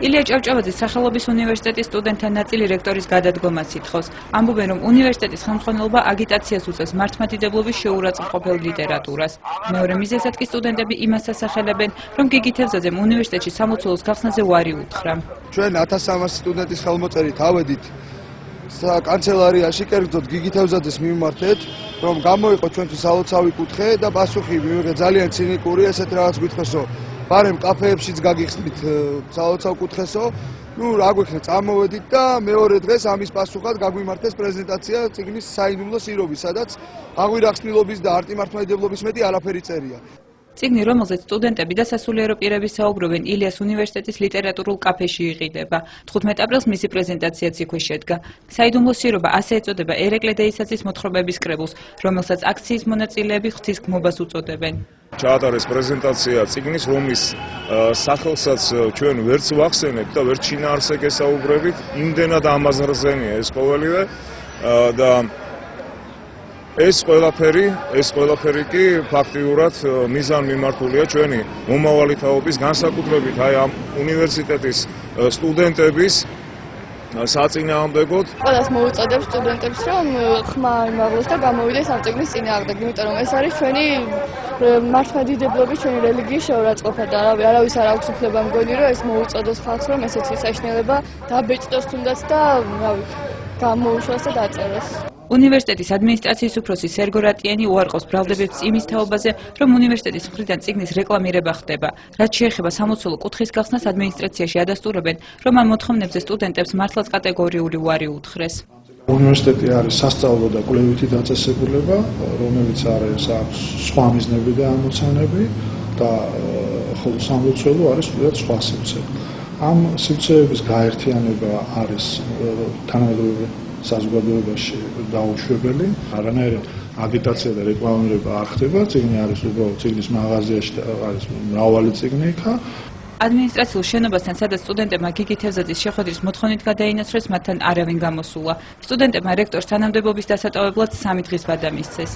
ილია ჭავჭავაძის სახელობის უნივერსიტეტის სტუდენტთა ნაწილი რექტორის გადადგომას ითხოვს. ამბობენ, რომ უნივერსიტეტის ხელმძღვანელობა აგიტაციას უწევს მართლმადიდებლობის შეურაცხმყოფელ ლიტერატურას. მეორე მიზეზად კი სტუდენტები იმას ასახელებენ, რომ გიგი თევზაძემ უნივერსიტეტში სამლოცველოს გახსნაზე უარი უთხრა. ჩვენ 1300 სტუდენტის ხელმოწერით ავედით კანცელარიაში კერძოდ გიგი თევზაძეს მიმართეთ, რომ გამოიყო ჩვენთვის სალოცავი კუთხე და პასუხი მივიღეთ ძალიან ცინიკური ესეთ რაღაც გითხესო. ბარემ კაფეებშიც გაგიხსნით სალოცავ კუთხესო. რა გვექნეთ, წამოვედით და მეორე დღეს ამის პასუხად გაგვიმართეს პრეზენტაცია წიგნის საიდუმლო სირობის, სადაც აღვირახსნილობის და არტიმართლმადიდებლობის მეტი არაფერი წერია. წიგნი, რომელზეც სტუდენტები და სასულიერო პირები საუბრობენ, ილიას უნივერსიტეტის ლიტერატურულ კაფეში იყიდება. 15 აპრილს მისი პრეზენტაციაც იქვე შედგა. საიდუმლო სირობა ასე ეწოდება ერეკლე დეისაცის მოთხრობების კრებულს, რომელსაც აქციის მონაწილეები ღვთისგმობას უწოდებენ. ჩაატარეს პრეზენტაცია წიგნის, რომლის სახელსაც ჩვენ ვერც ვახსენებთ და ვერც შინაარსზე გესაუბრებით, იმდენად ამაზრზენია ეს ყოველივე და ეს ყველაფერი კი ფაქტიურად მიზანმიმართულია ჩვენი მომავალი თაობის, განსაკუთრებით აი ამ უნივერსიტეტის სტუდენტების საწინააღმდეგოდ. ყველას მოუწოდებს სტუდენტებს, რომ ხმა იმაღლოს და გამოვიდეს ამ წიგნის წინააღმდეგ, იმიტომ რომ ეს არის ჩვენი მართლმადიდებლობის, ჩვენი რელიგიის შეურაცხყოფა და არავის არ აქვს უფლება მგონი, რომ ეს მოუწოდოს ხალხს, რომ ესეც საშინელება დაბეჭდოს თუნდაც და გამოუშვას და დაწეროს. უნივერსიტეტის ადმინისტრაციის უფროსი სერგო რატიანი უარყოფს ბრალდებებს იმის თაობაზე, რომ უნივერსიტეტის მხრიდან წიგნის რეკლამირება ხდება. რაც შეეხება სამლოცველო კუთხის გახსნას, ადმინისტრაციაში ადასტურებენ, რომ ამ მოთხოვნებზე სტუდენტებს მართლაც კატეგორიული უარი უთხრეს. უნივერსიტეტი არის სასწავლო და კვლევითი დაწესებულება, რომელიც არის აქვს სხვა მიზნები და ამოცანები და ხოლო სამლოცველო არის უბრალოდ სხვა სივრცე. ამ სივრცეების გაერთიანება არის თანამედროვე საზოგადოებაში დაუშვებელი. არანაირი აგიტაცია და რეკლამირება არ ხდება. წიგნი არის უბრალოდ წიგნის მაღაზიაში და არის მრავალი წიგნი იქა. ადმინისტრაციულ შენობასთან, სადაც სტუდენტებმა გიგი თევზაძის შეხვედრის მოთხოვნით გადაინაცვლეს, მათთან არავინ გამოსულა. სტუდენტებმა რექტორს თანამდებობის დასატოვებლად 3 დღის ვადა მისცეს.